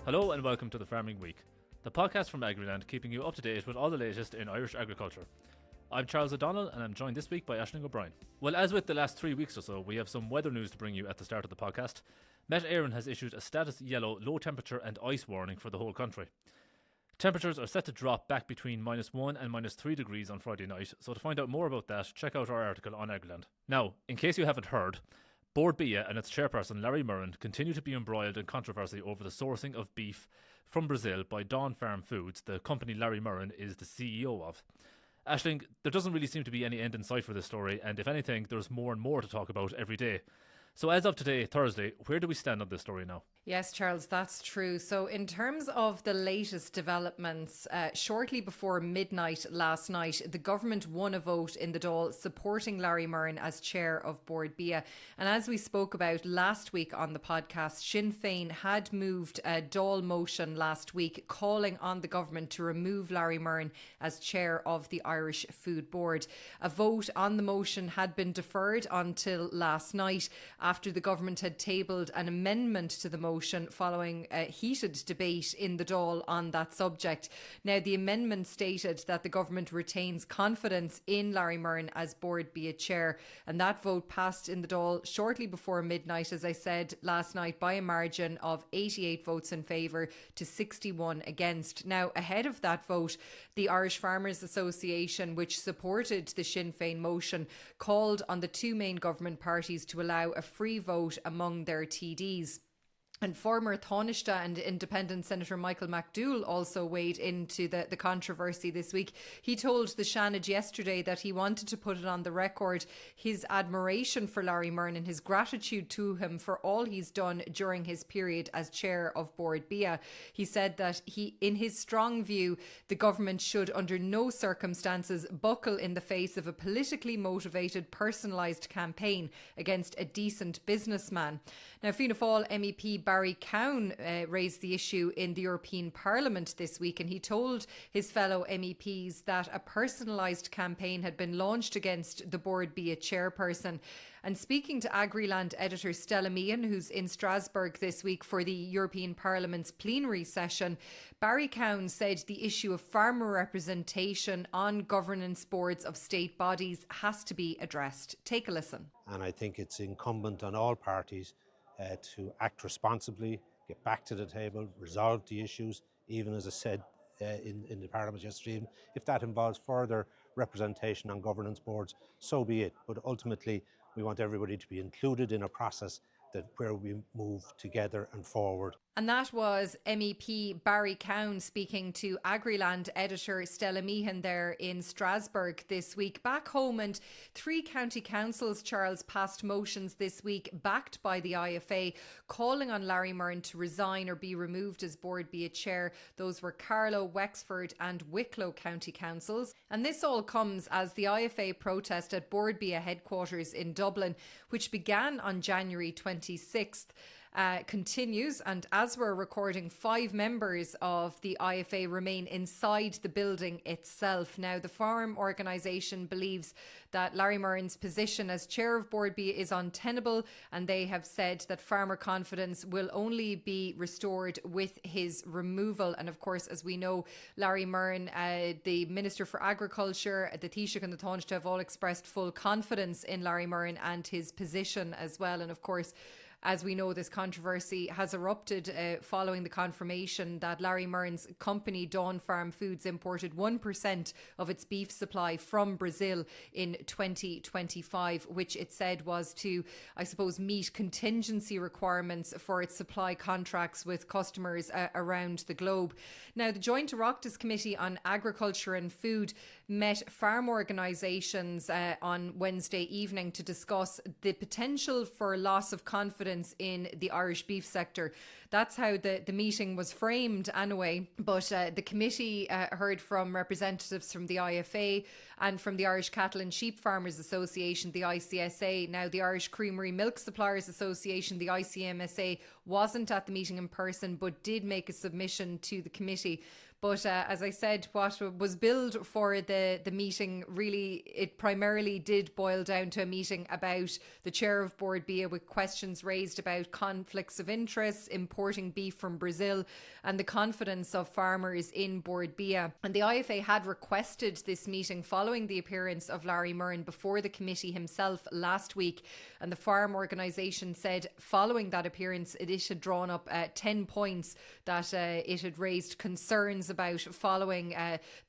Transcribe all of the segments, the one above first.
Hello and welcome to the Farming Week, the podcast from Agriland keeping you up to date with all the latest in Irish agriculture. I'm Charles O'Donnell and I'm joined this week by Aisling O'Brien. Well, as with the last 3 weeks or so, we have some weather news to bring you at the start of the podcast. Met Éireann has issued a status yellow low temperature and ice warning for the whole country. Temperatures are set to drop back between -1 and -3 degrees on Friday night, so to find out more about that, check out our article on Agriland. Now, in case you haven't heard, Bord Bia and its chairperson Larry Murrin continue to be embroiled in controversy over the sourcing of beef from Brazil by Dawn Farm Foods, the company Larry Murrin is the CEO of. Aisling, there doesn't really seem to be any end in sight for this story, and if anything, there's more and more to talk about every day. So as of today, Thursday, where do we stand on this story now? Yes, Charles, that's true. So in terms of the latest developments, shortly before midnight last night, the government won a vote in the Dáil supporting Larry Murrin as chair of Bord Bia. And as we spoke about last week on the podcast, Sinn Féin had moved a Dáil motion last week calling on the government to remove Larry Murrin as chair of the Irish Food Board. A vote on the motion had been deferred until last night, after the government had tabled an amendment to the motion following a heated debate in the Dáil on that subject. Now, the amendment stated that the government retains confidence in Larry Murrin as Bord Bia chair, and that vote passed in the Dáil shortly before midnight, as I said last night, by a margin of 88 votes in favour to 61 against. Now, ahead of that vote, the Irish Farmers Association, which supported the Sinn Féin motion, called on the two main government parties to allow a free vote among their TDs. And former Taoiseach and Independent Senator Michael McDougall also weighed into the controversy this week. He told the Seanad yesterday that he wanted to put it on the record his admiration for Larry Murrin and his gratitude to him for all he's done during his period as chair of Bord Bia. He said that in his strong view, the government should under no circumstances buckle in the face of a politically motivated, personalised campaign against a decent businessman. Now, Fianna Fáil MEP Barry Cowan raised the issue in the European Parliament this week, and he told his fellow MEPs that a personalised campaign had been launched against the Bord Bia chairperson. And speaking to Agriland editor Stella Meehan, who's in Strasbourg this week for the European Parliament's plenary session, Barry Cowan said the issue of farmer representation on governance boards of state bodies has to be addressed. Take a listen. And I think it's incumbent on all parties to act responsibly, get back to the table, resolve the issues, even as I said in the Parliament yesterday. If that involves further representation on governance boards, so be it. But ultimately, we want everybody to be included in a process where we move together and forward. And that was MEP Barry Cowan speaking to Agriland editor Stella Meehan there in Strasbourg this week. Back home, and 3 county councils, Charles, passed motions this week backed by the IFA calling on Larry Murrin to resign or be removed as Bord Bia chair. Those were Carlow, Wexford and Wicklow county councils. And this all comes as the IFA protest at Bord Bia headquarters in Dublin, which began on January 26th. Continues, and as we're recording, 5 members of the IFA remain inside the building itself. Now, the farm organisation believes that Larry Murrin's position as chair of Bord Bia is untenable, and they have said that farmer confidence will only be restored with his removal. And of course, as we know, Larry Murrin, the Minister for Agriculture, the Taoiseach and the Taoiseach have all expressed full confidence in Larry Murrin and his position as well. And of course, as we know, this controversy has erupted following the confirmation that Larry Murrin's company, Dawn Farm Foods, imported 1% of its beef supply from Brazil in 2025, which it said was to, I suppose, meet contingency requirements for its supply contracts with customers around the globe. Now, the Joint Oireachtas Committee on Agriculture and Food met farm organisations on Wednesday evening to discuss the potential for loss of confidence in the Irish beef sector. That's how the meeting was framed anyway. But the committee heard from representatives from the IFA and from the Irish Cattle and Sheep Farmers Association, the ICSA. Now, the Irish Creamery Milk Suppliers Association, the ICMSA, wasn't at the meeting in person but did make a submission to the committee. But as I said, what was billed for the meeting, really, it primarily did boil down to a meeting about the chair of Board Bia, with questions raised about conflicts of interest, importing beef from Brazil, and the confidence of farmers in Board Bia. And the IFA had requested this meeting following the appearance of Larry Murrin before the committee himself last week. And the farm organisation said following that appearance, it had drawn up 10 points that it had raised concerns about following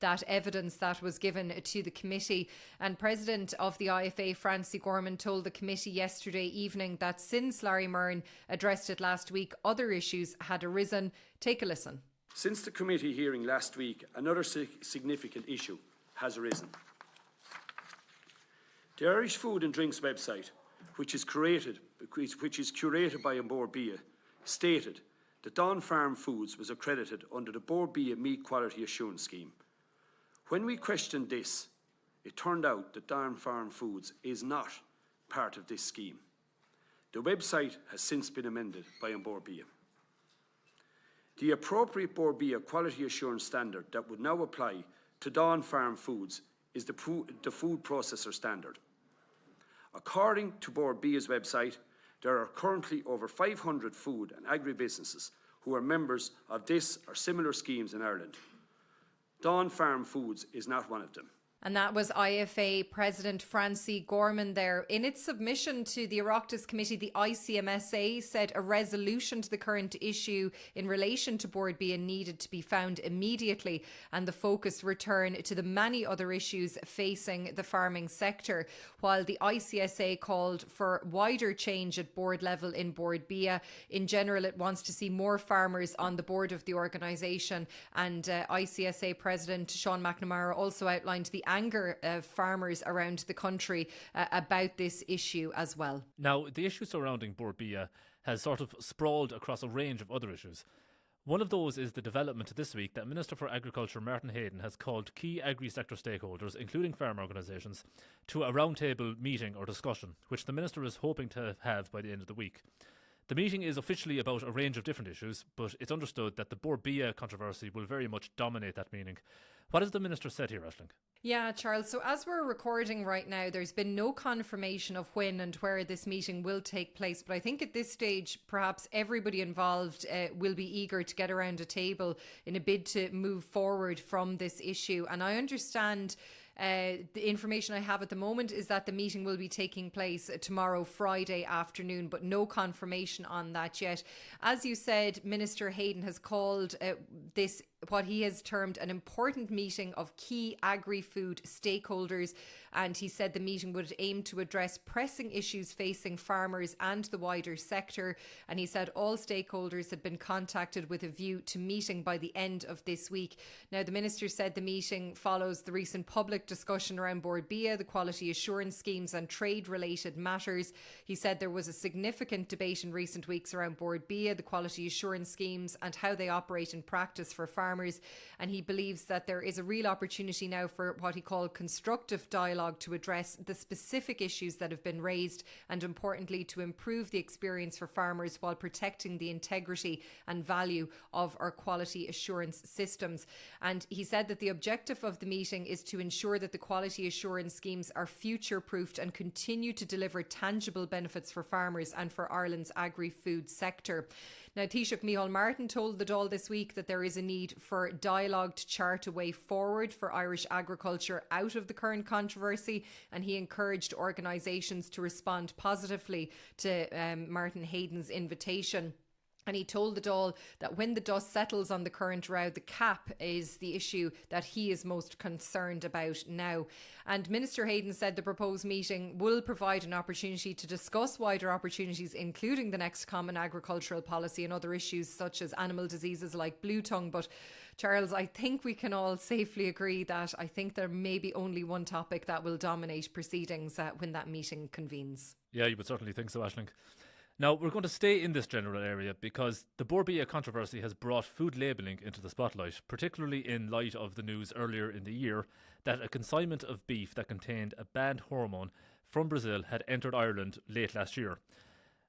that evidence that was given to the committee. And President of the IFA, Francie Gorman, told the committee yesterday evening that since Larry Murrin addressed it last week, other issues had arisen. Take a listen. Since the committee hearing last week, another significant issue has arisen. The Irish Food and Drinks website, which is curated by Bord Bia, stated that Dawn Farm Foods was accredited under the Bord Bia Meat Quality Assurance Scheme. When we questioned this, it turned out that Dawn Farm Foods is not part of this scheme. The website has since been amended by Bord Bia. The appropriate Bord Bia quality assurance standard that would now apply to Dawn Farm Foods is the food processor standard. According to Bord Bia's website, there are currently over 500 food and agribusinesses who are members of this or similar schemes in Ireland. Dawn Farm Foods is not one of them. And that was IFA President Francie Gorman there. In its submission to the Oireachtas Committee, the ICMSA said a resolution to the current issue in relation to Bord Bia needed to be found immediately, and the focus return to the many other issues facing the farming sector. While the ICSA called for wider change at board level in Bord Bia, in general it wants to see more farmers on the board of the organisation. And ICSA President Sean McNamara also outlined the anger of farmers around the country about this issue as well. Now, the issue surrounding Bord Bia has sort of sprawled across a range of other issues. One of those is the development this week that Minister for Agriculture Martin Heydon has called key agri-sector stakeholders, including farm organisations, to a roundtable meeting or discussion, which the Minister is hoping to have by the end of the week. The meeting is officially about a range of different issues, but it's understood that the Bord Bia controversy will very much dominate that meeting. What has the Minister said here, Aisling? Yeah, Charles. So as we're recording right now, there's been no confirmation of when and where this meeting will take place. But I think at this stage, perhaps everybody involved will be eager to get around a table in a bid to move forward from this issue. And I understand the information I have at the moment is that the meeting will be taking place tomorrow, Friday afternoon, but no confirmation on that yet. As you said, Minister Heydon has called this what he has termed an important meeting of key agri-food stakeholders, and he said the meeting would aim to address pressing issues facing farmers and the wider sector. And he said all stakeholders had been contacted with a view to meeting by the end of this week. Now, the Minister said the meeting follows the recent public discussion around Bord Bia, the quality assurance schemes and trade-related matters. He said there was a significant debate in recent weeks around Bord Bia, the quality assurance schemes and how they operate in practice for farmers. And he believes that there is a real opportunity now for what he called constructive dialogue to address the specific issues that have been raised, and importantly to improve the experience for farmers while protecting the integrity and value of our quality assurance systems. And he said that the objective of the meeting is to ensure that the quality assurance schemes are future proofed and continue to deliver tangible benefits for farmers and for Ireland's agri-food sector. Now, Taoiseach Micheál Martin told the Dáil this week that there is a need for dialogue to chart a way forward for Irish agriculture out of the current controversy, and he encouraged organisations to respond positively to Martin Heydon's invitation. And he told the Dáil that when the dust settles on the current row, the cap is the issue that he is most concerned about now. And Minister Heydon said the proposed meeting will provide an opportunity to discuss wider opportunities, including the next common agricultural policy and other issues such as animal diseases like blue tongue. But Charles, I think we can all safely agree that I think there may be only one topic that will dominate proceedings when that meeting convenes. Yeah, you would certainly think so, Aisling. Now, we're going to stay in this general area because the Bord Bia controversy has brought food labelling into the spotlight, particularly in light of the news earlier in the year that a consignment of beef that contained a banned hormone from Brazil had entered Ireland late last year.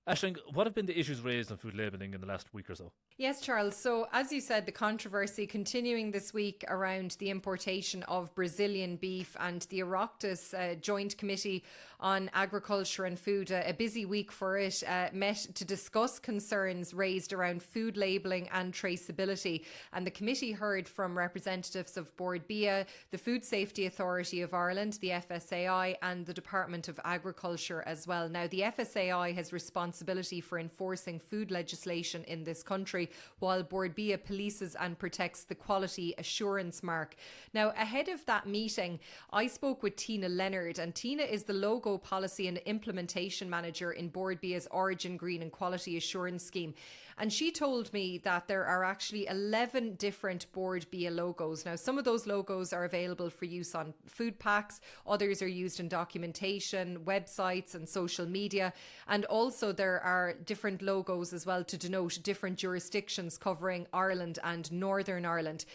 Aisling, what have been the issues raised on food labelling in the last week or so? Yes, Charles. So, as you said, the controversy continuing this week around the importation of Brazilian beef, and the Oireachtas Joint Committee on Agriculture and Food, a busy week for it, met to discuss concerns raised around food labelling and traceability. And the committee heard from representatives of Board Bia, the Food Safety Authority of Ireland, the FSAI, and the Department of Agriculture as well. Now, the FSAI has responsibility for enforcing food legislation in this country, while Board Bia polices and protects the quality assurance mark. Now, ahead of that meeting, I spoke with Tina Leonard, and Tina is the logo policy and implementation manager in Board Bia's Origin Green and Quality Assurance Scheme. And she told me that there are actually 11 different Board Bia logos. Now, some of those logos are available for use on food packs, others are used in documentation, websites and social media. And also there are different logos as well to denote different jurisdictions covering Ireland and Northern Ireland.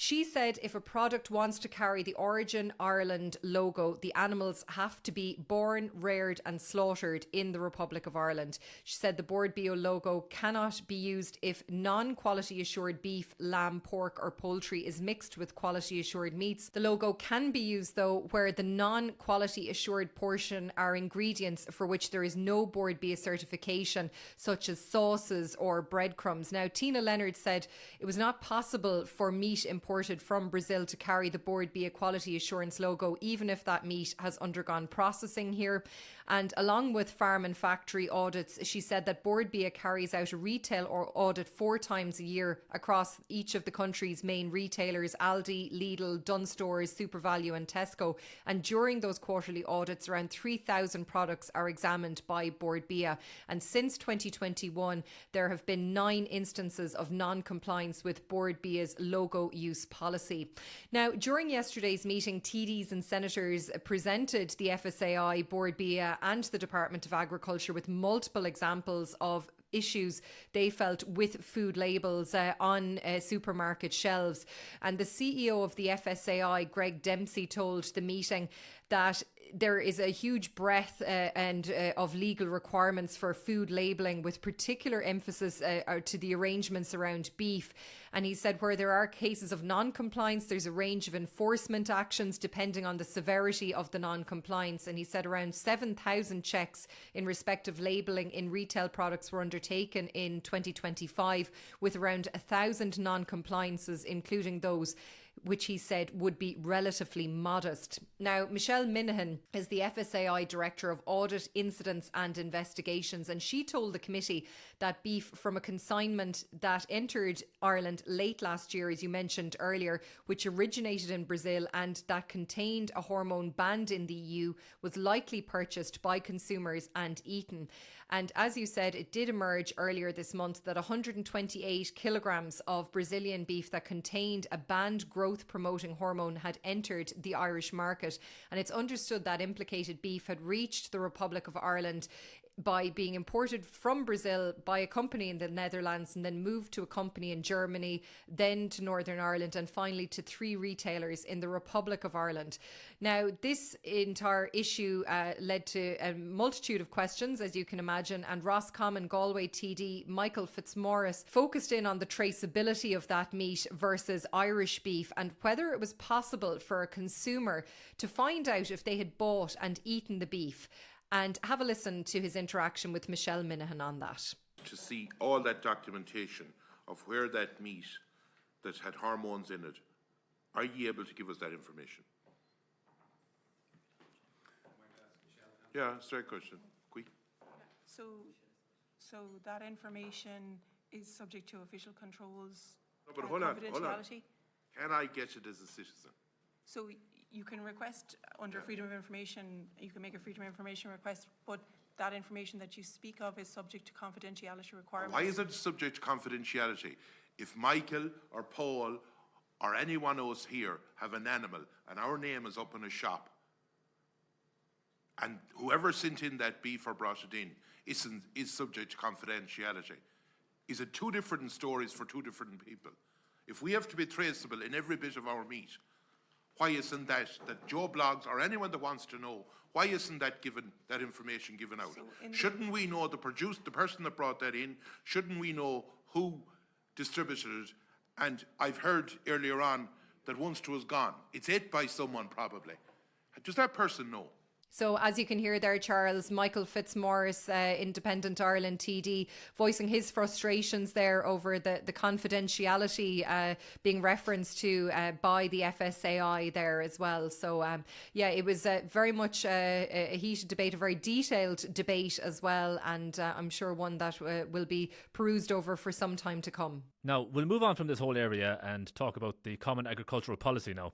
She said if a product wants to carry the Origin Ireland logo, the animals have to be born, reared and slaughtered in the Republic of Ireland. She said the Board Bio logo cannot be used if non-quality assured beef, lamb, pork or poultry is mixed with quality assured meats. The logo can be used though where the non-quality assured portion are ingredients for which there is no Board Bio certification, such as sauces or breadcrumbs. Now, Tina Leonard said it was not possible for meat imported from Brazil to carry the Board Bia Quality Assurance logo, even if that meat has undergone processing here. And along with farm and factory audits, she said that Board Bia carries out a retail audit 4 times a year across each of the country's main retailers, Aldi, Lidl, Dunnes Stores, SuperValu and Tesco. And during those quarterly audits, around 3,000 products are examined by Board Bia. And since 2021, there have been 9 instances of non-compliance with Board Bia's logo use policy. Now, during yesterday's meeting, TDs and senators presented the FSAI, Board Bia and the Department of Agriculture with multiple examples of issues they felt with food labels on supermarket shelves. And the CEO of the FSAI, Greg Dempsey, told the meeting that there is a huge breadth of legal requirements for food labelling, with particular emphasis to the arrangements around beef. And he said where there are cases of non-compliance, there's a range of enforcement actions depending on the severity of the non-compliance. And he said around 7,000 checks in respect of labelling in retail products were undertaken in 2025, with around 1,000 non-compliances, including those which he said would be relatively modest. Now, Michelle Minahan is the FSAI Director of Audit, Incidents and Investigations, and she told the committee that beef from a consignment that entered Ireland late last year, as you mentioned earlier, which originated in Brazil and that contained a hormone banned in the EU, was likely purchased by consumers and eaten. And as you said, it did emerge earlier this month that 128 kilograms of Brazilian beef that contained a banned growth promoting hormone had entered the Irish market. And it's understood that implicated beef had reached the Republic of Ireland by being imported from Brazil by a company in the Netherlands and then moved to a company in Germany, then to Northern Ireland and finally to 3 retailers in the Republic of Ireland. Now, this entire issue led to a multitude of questions, as you can imagine, and Roscommon Galway TD Michael Fitzmaurice focused in on the traceability of that meat versus Irish beef and whether it was possible for a consumer to find out if they had bought and eaten the beef. And have a listen to his interaction with Michelle Minahan on that. To see all that documentation of where that meat that had hormones in it, are you able to give us that information? Yeah, straight question. Quick. So that information is subject to official controls. No, but hold on. Confidentiality. Can I get it as a citizen? So you can request under Freedom of Information, you can make a Freedom of Information request, but that information that you speak of is subject to confidentiality requirements. Why is it subject to confidentiality? If Michael or Paul or anyone else here have an animal and our name is up in a shop and whoever sent in that beef or brought it in is subject to confidentiality, is it 2 different stories for 2 different people? If we have to be traceable in every bit of our meat, why isn't that Joe Blogs or anyone that wants to know, why isn't that information given out? Shouldn't we know the person that brought that in? Shouldn't we know who distributed it? And I've heard earlier on that once it was gone, it's ate by someone probably. Does that person know? So as you can hear there, Charles, Michael Fitzmaurice, Independent Ireland TD, voicing his frustrations there over the confidentiality being referenced to by the FSAI there as well. So it was very much a heated debate, a very detailed debate as well, and I'm sure one that will be perused over for some time to come. Now, we'll move on from this whole area and talk about the Common Agricultural Policy now.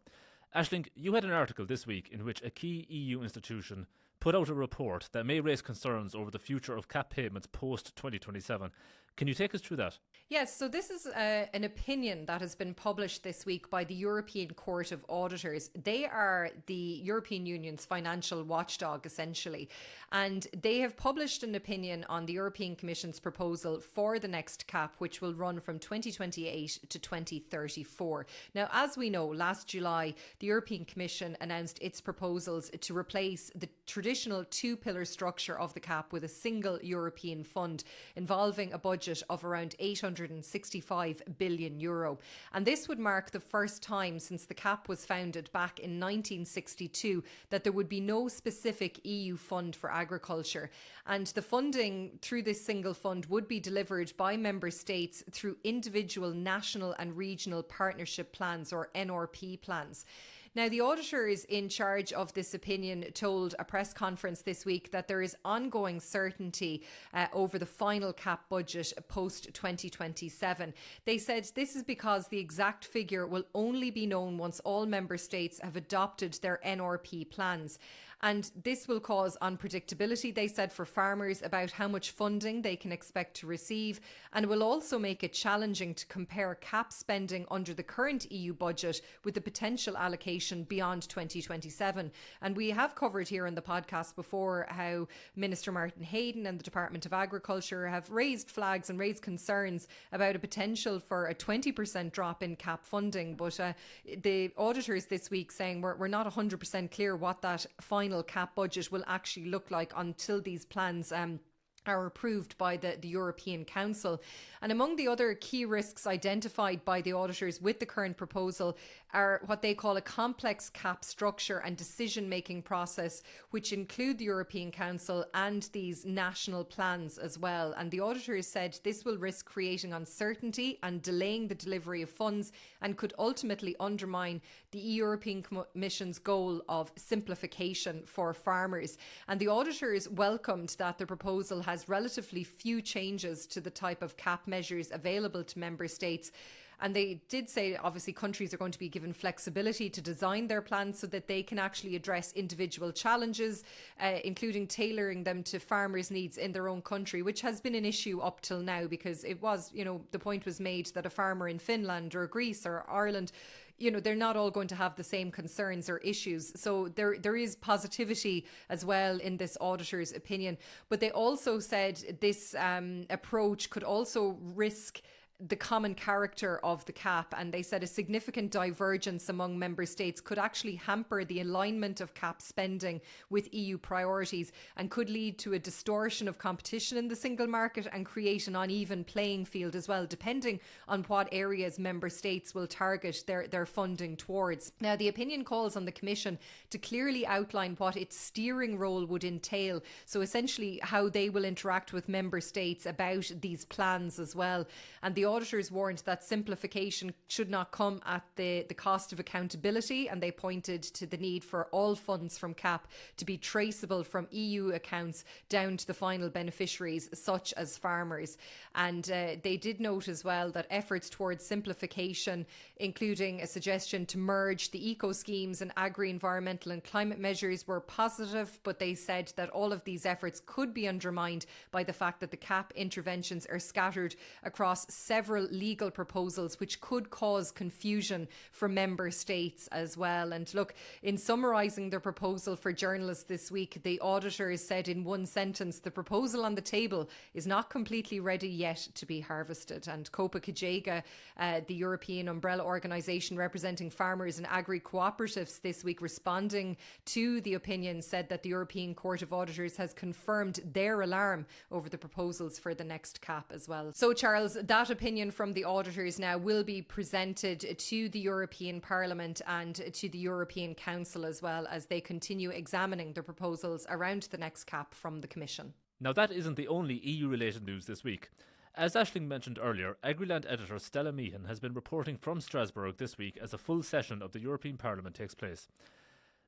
Aisling, you had an article this week in which a key EU institution put out a report that may raise concerns over the future of CAP payments post-2027. Can you take us through that? Yes, so this is an opinion that has been published this week by the European Court of Auditors. They are the European Union's financial watchdog, essentially. And they have published an opinion on the European Commission's proposal for the next CAP, which will run from 2028 to 2034. Now, as we know, last July, the European Commission announced its proposals to replace the traditional two-pillar structure of the CAP with a single European fund involving a budget of around €865 billion. And this would mark the first time since the CAP was founded back in 1962 that there would be no specific EU fund for agriculture. And the funding through this single fund would be delivered by member states through individual national and regional partnership plans, or NRP plans. Now, the auditors in charge of this opinion told a press conference this week that there is ongoing certainty over the final CAP budget post-2027. They said this is because the exact figure will only be known once all member states have adopted their NRP plans. And this will cause unpredictability, they said, for farmers about how much funding they can expect to receive, and will also make it challenging to compare CAP spending under the current EU budget with the potential allocation beyond 2027. And we have covered here in the podcast before how Minister Martin Heydon and the Department of Agriculture have raised flags and raised concerns about a potential for a 20% drop in CAP funding. But the auditors this week saying we're not 100% clear what that final CAP budget will actually look like until these plans are approved by the European Council. And among the other key risks identified by the auditors with the current proposal are what they call a complex CAP structure and decision-making process, which include the European Council and these national plans as well. And the auditors said this will risk creating uncertainty and delaying the delivery of funds, and could ultimately undermine the European Commission's goal of simplification for farmers. And the auditors welcomed that the proposal has relatively few changes to the type of CAP measures available to member states. And they did say, obviously, countries are going to be given flexibility to design their plans so that they can actually address individual challenges, including tailoring them to farmers' needs in their own country, which has been an issue up till now, because it was, the point was made that a farmer in Finland or Greece or Ireland, they're not all going to have the same concerns or issues. So there is positivity as well in this auditor's opinion. But they also said this approach could also risk the common character of the CAP, and they said a significant divergence among member states could actually hamper the alignment of CAP spending with EU priorities, and could lead to a distortion of competition in the single market and create an uneven playing field as well, depending on what areas member states will target their funding towards. Now, the opinion calls on the Commission to clearly outline what its steering role would entail, so essentially how they will interact with member states about these plans as well. And the auditors warned that simplification should not come at the cost of accountability, and they pointed to the need for all funds from CAP to be traceable from EU accounts down to the final beneficiaries, such as farmers. And they did note as well that efforts towards simplification, including a suggestion to merge the eco schemes and agri-environmental and climate measures, were positive, but they said that all of these efforts could be undermined by the fact that the CAP interventions are scattered across several legal proposals which could cause confusion for member states as well. And look, in summarising their proposal for journalists this week, the auditors said in one sentence, the proposal on the table is not completely ready yet to be harvested. And Copa Cogeca, the European umbrella organisation representing farmers and agri-cooperatives this week, responding to the opinion, said that the European Court of Auditors has confirmed their alarm over the proposals for the next CAP as well. So Charles, that opinion from the auditors now will be presented to the European Parliament and to the European Council as well, as they continue examining the proposals around the next CAP from the Commission. Now, that isn't the only EU-related news this week. As Aisling mentioned earlier, Agriland editor Stella Meehan has been reporting from Strasbourg this week as a full session of the European Parliament takes place.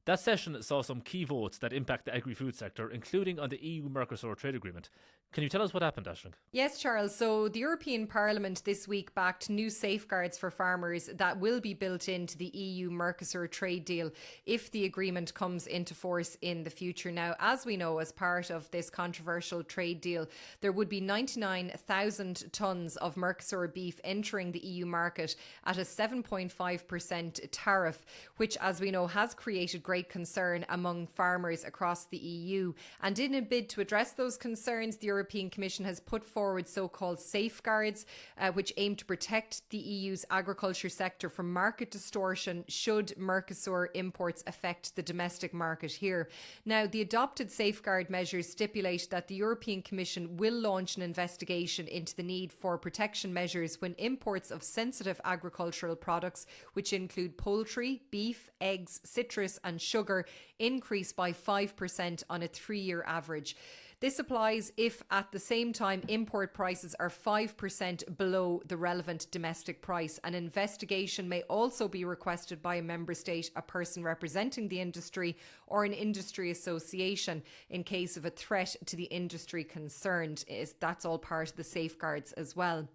That session saw some key votes that impact the agri-food sector, including on the EU-Mercosur trade agreement. Can you tell us what happened, Aisling? Yes, Charles. So the European Parliament this week backed new safeguards for farmers that will be built into the EU-Mercosur trade deal if the agreement comes into force in the future. Now, as we know, as part of this controversial trade deal, there would be 99,000 tonnes of Mercosur beef entering the EU market at a 7.5% tariff, which, as we know, has created great concern among farmers across the EU. And in a bid to address those concerns, the European Commission has put forward so-called safeguards which aim to protect the EU's agriculture sector from market distortion should Mercosur imports affect the domestic market here. Now, the adopted safeguard measures stipulate that the European Commission will launch an investigation into the need for protection measures when imports of sensitive agricultural products, which include poultry, beef, eggs, citrus and sugar, increase by 5% on a 3-year average. This applies if at the same time import prices are 5% below the relevant domestic price. An investigation may also be requested by a member state, a person representing the industry or an industry association in case of a threat to the industry concerned. That's all part of the safeguards as well.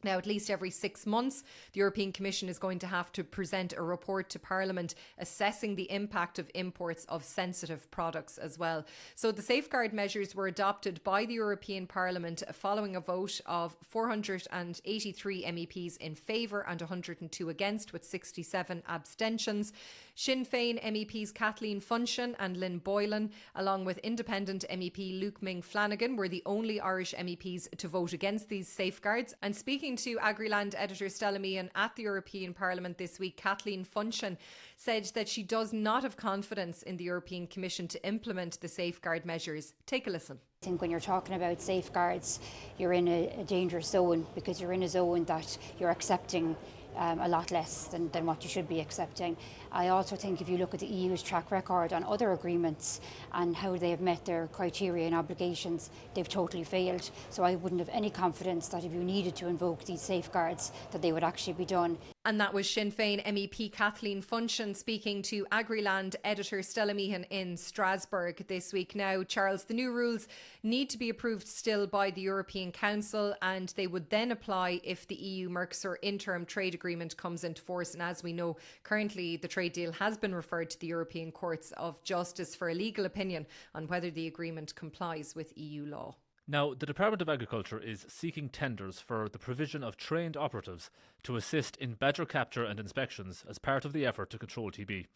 Now, at least every 6 months, the European Commission is going to have to present a report to Parliament assessing the impact of imports of sensitive products as well. So the safeguard measures were adopted by the European Parliament following a vote of 483 MEPs in favour and 102 against, with 67 abstentions. Sinn Féin MEPs Kathleen Funchion and Lynn Boylan, along with independent MEP Luke Ming Flanagan, were the only Irish MEPs to vote against these safeguards. And speaking to Agriland editor Stella Meehan at the European Parliament this week, Kathleen Funchion said that she does not have confidence in the European Commission to implement the safeguard measures. Take a listen. I think when you're talking about safeguards, you're in a dangerous zone, because you're in a zone that you're accepting a lot less than what you should be accepting. I also think if you look at the EU's track record on other agreements and how they have met their criteria and obligations, they've totally failed. So I wouldn't have any confidence that if you needed to invoke these safeguards, that they would actually be done. And that was Sinn Féin MEP Kathleen Funchion speaking to Agriland editor Stella Meehan in Strasbourg this week. Now, Charles, the new rules need to be approved still by the European Council, and they would then apply if the EU-Mercosur interim trade agreement comes into force. And as we know, currently the trade deal has been referred to the European Courts of Justice for a legal opinion on whether the agreement complies with EU law. Now, the Department of Agriculture is seeking tenders for the provision of trained operatives to assist in badger capture and inspections as part of the effort to control TB.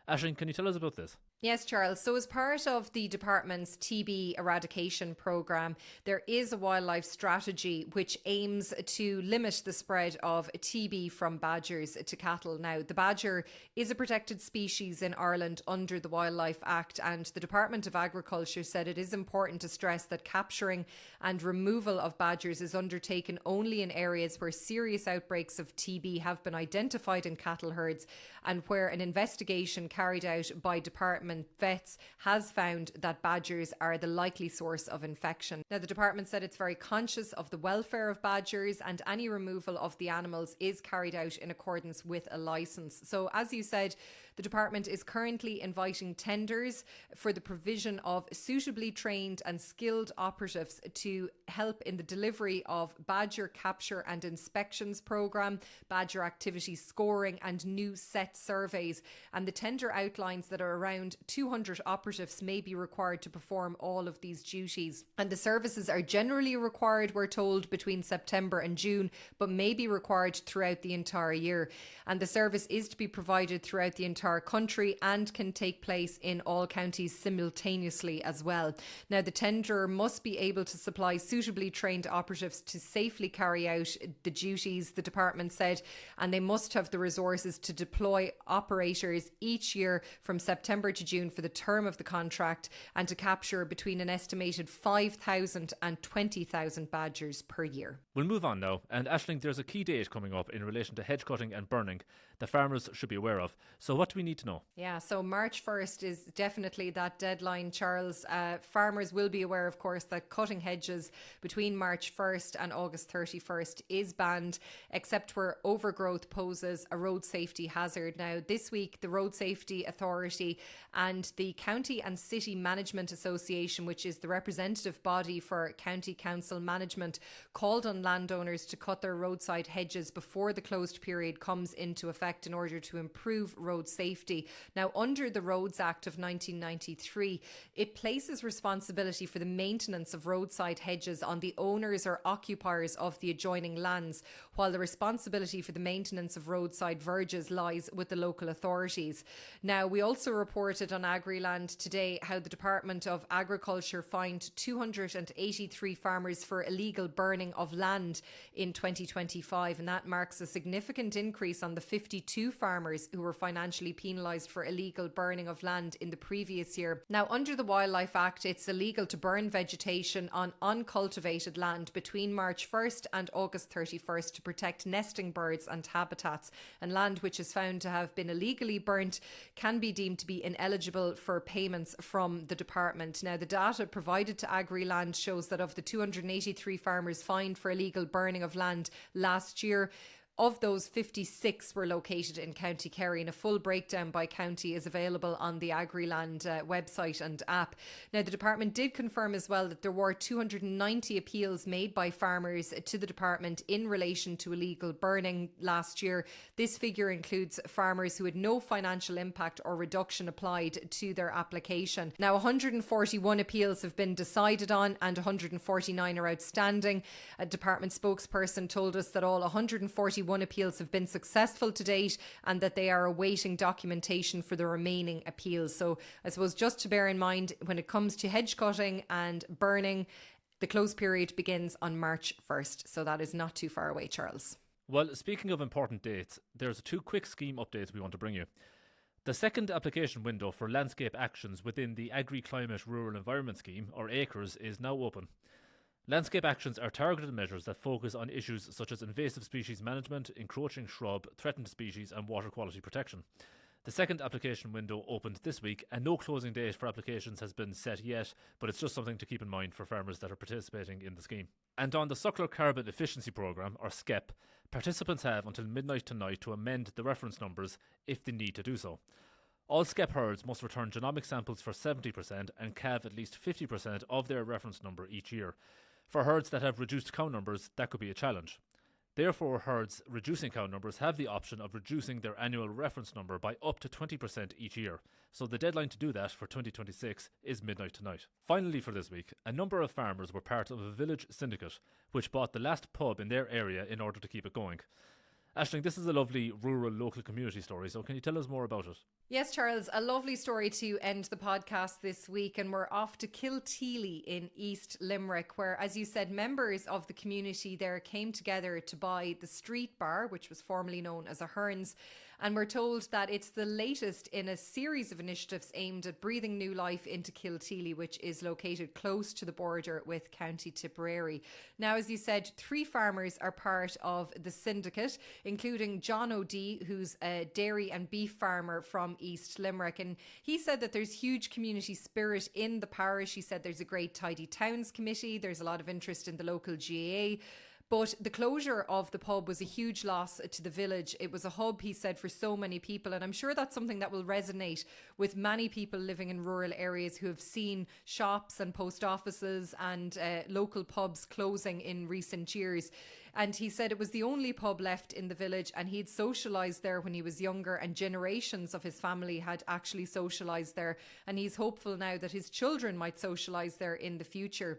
Aisling, can you tell us about this? Yes, Charles. So as part of the department's TB eradication programme, there is a wildlife strategy which aims to limit the spread of TB from badgers to cattle. Now, the badger is a protected species in Ireland under the Wildlife Act, and the Department of Agriculture said it is important to stress that capturing and removal of badgers is undertaken only in areas where serious outbreaks of TB have been identified in cattle herds and where an investigation carried out by department vets has found that badgers are the likely source of infection. Now, the department said it's very conscious of the welfare of badgers, and any removal of the animals is carried out in accordance with a licence. So, as you said, The department is currently inviting tenders for the provision of suitably trained and skilled operatives to help in the delivery of badger capture and inspections programme, badger activity scoring and new set surveys. And the tender outlines that are around 200 operatives may be required to perform all of these duties. And the services are generally required, we're told, between September and June, but may be required throughout the entire year. And the service is to be provided throughout the entire country and can take place in all counties simultaneously as well. Now, the tenderer must be able to supply suitably trained operatives to safely carry out the duties, the department said, and they must have the resources to deploy operators each year from September to June for the term of the contract and to capture between an estimated 5,000 and 20,000 badgers per year. We'll move on now, and Aisling, there's a key date coming up in relation to hedge cutting and burning that farmers should be aware of. So what do we need to know? Yeah, so March 1st is definitely that deadline, Charles. Farmers will be aware, of course, that cutting hedges between March 1st and August 31st is banned, except where overgrowth poses a road safety hazard. Now, this week, the Road Safety Authority and the County and City Management Association, which is the representative body for county council management, called on landowners to cut their roadside hedges before the closed period comes into effect in order to improve road safety. Now, under the Roads Act of 1993, it places responsibility for the maintenance of roadside hedges on the owners or occupiers of the adjoining lands, while the responsibility for the maintenance of roadside verges lies with the local authorities. Now, we also reported on Agriland today how the Department of Agriculture fined 283 farmers for illegal burning of land in 2025, and that marks a significant increase on the 52 farmers who were financially penalised for illegal burning of land in the previous year. Now, under the Wildlife Act, it's illegal to burn vegetation on uncultivated land between March 1st and August 31st to protect nesting birds and habitats, and land which is found to have been illegally burnt can be deemed to be ineligible for payments from the department. Now, the data provided to Agriland shows that of the 283 farmers fined for illegal burning of land last year, of those, 56 were located in County Kerry, and a full breakdown by county is available on the Agriland website and app. Now, the department did confirm as well that there were 290 appeals made by farmers to the department in relation to illegal burning last year. This figure includes farmers who had no financial impact or reduction applied to their application. Now, 141 appeals have been decided on and 149 are outstanding. A department spokesperson told us that all 141 appeals have been successful to date and that they are awaiting documentation for the remaining appeals. So I suppose just to bear in mind, when it comes to hedge cutting and burning, the close period begins on March 1st. So that is not too far away, Charles. Well, speaking of important dates, there's 2 quick scheme updates we want to bring you. The second application window for landscape actions within the Agri-Climate Rural Environment Scheme, or ACRES, is now open. Landscape actions are targeted measures that focus on issues such as invasive species management, encroaching shrub, threatened species and water quality protection. The second application window opened this week and no closing date for applications has been set yet, but it's just something to keep in mind for farmers that are participating in the scheme. And on the Suckler Carbon Efficiency Programme, or SCEP, participants have until midnight tonight to amend the reference numbers if they need to do so. All SCEP herds must return genomic samples for 70% and calve at least 50% of their reference number each year. For herds that have reduced cow numbers, that could be a challenge. Therefore, herds reducing cow numbers have the option of reducing their annual reference number by up to 20% each year. So the deadline to do that for 2026 is midnight tonight. Finally for this week, a number of farmers were part of a village syndicate which bought the last pub in their area in order to keep it going. Aisling, this is a lovely rural local community story, so can you tell us more about it? Yes, Charles, a lovely story to end the podcast this week, and we're off to Kilteely in East Limerick, where, as you said, members of the community there came together to buy the street bar, which was formerly known as a Hearns, and we're told that it's the latest in a series of initiatives aimed at breathing new life into Kilteely, which is located close to the border with County Tipperary. Now, as you said, 3 farmers are part of the syndicate, including John O'D, who's a dairy and beef farmer from East Limerick, and he said that there's huge community spirit in the parish. He said there's a great Tidy Towns committee, there's a lot of interest in the local GAA But the closure of the pub was a huge loss to the village. It was a hub, he said, for so many people. And I'm sure that's something that will resonate with many people living in rural areas who have seen shops and post offices and local pubs closing in recent years. And he said it was the only pub left in the village, and he'd socialised there when he was younger, and generations of his family had actually socialised there. And he's hopeful now that his children might socialise there in the future.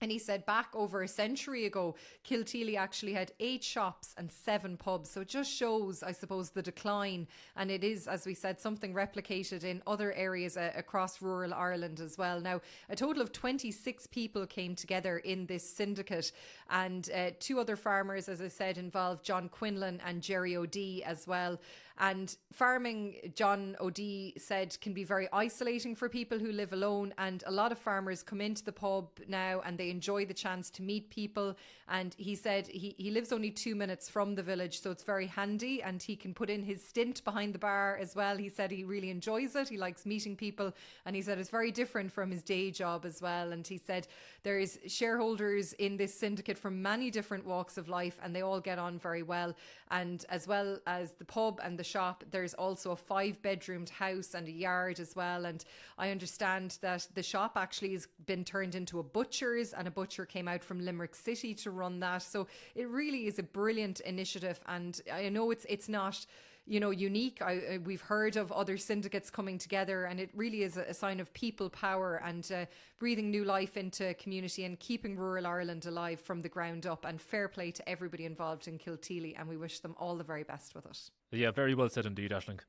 And he said back over a century ago, Kilteely actually had 8 shops and 7 pubs. So it just shows, I suppose, the decline. And it is, as we said, something replicated in other areas across rural Ireland as well. Now, a total of 26 people came together in this syndicate. And 2 other farmers, as I said, involved John Quinlan and Jerry O'Dea as well. And farming, John O'Dea said, can be very isolating for people who live alone. And a lot of farmers come into the pub now and they enjoy the chance to meet people. And he said he lives only 2 minutes from the village, so it's very handy, and he can put in his stint behind the bar as well. He said he really enjoys it. He likes meeting people, and he said it's very different from his day job as well. And he said there is shareholders in this syndicate from many different walks of life, and they all get on very well. And as well as the pub and the shop, there's also a 5-bedroomed house and a yard as well. And I understand that the shop actually has been turned into a butcher's, and a butcher came out from Limerick City to run that. So it really is a brilliant initiative, and I know it's not, you know, unique. We've heard of other syndicates coming together, and it really is a sign of people power and breathing new life into community and keeping rural Ireland alive from the ground up. And fair play to everybody involved in Kilteely, and we wish them all the very best with it. Yeah, very well said indeed, Aisling.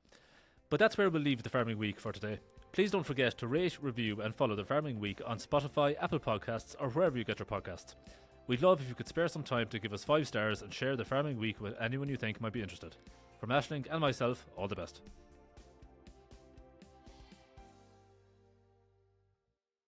But that's where we'll leave the Farming Week for today. Please don't forget to rate, review and follow the Farming Week on Spotify, Apple Podcasts or wherever you get your podcasts. We'd love if you could spare some time to give us 5 stars and share the Farming Week with anyone you think might be interested. From Aisling and myself, all the best.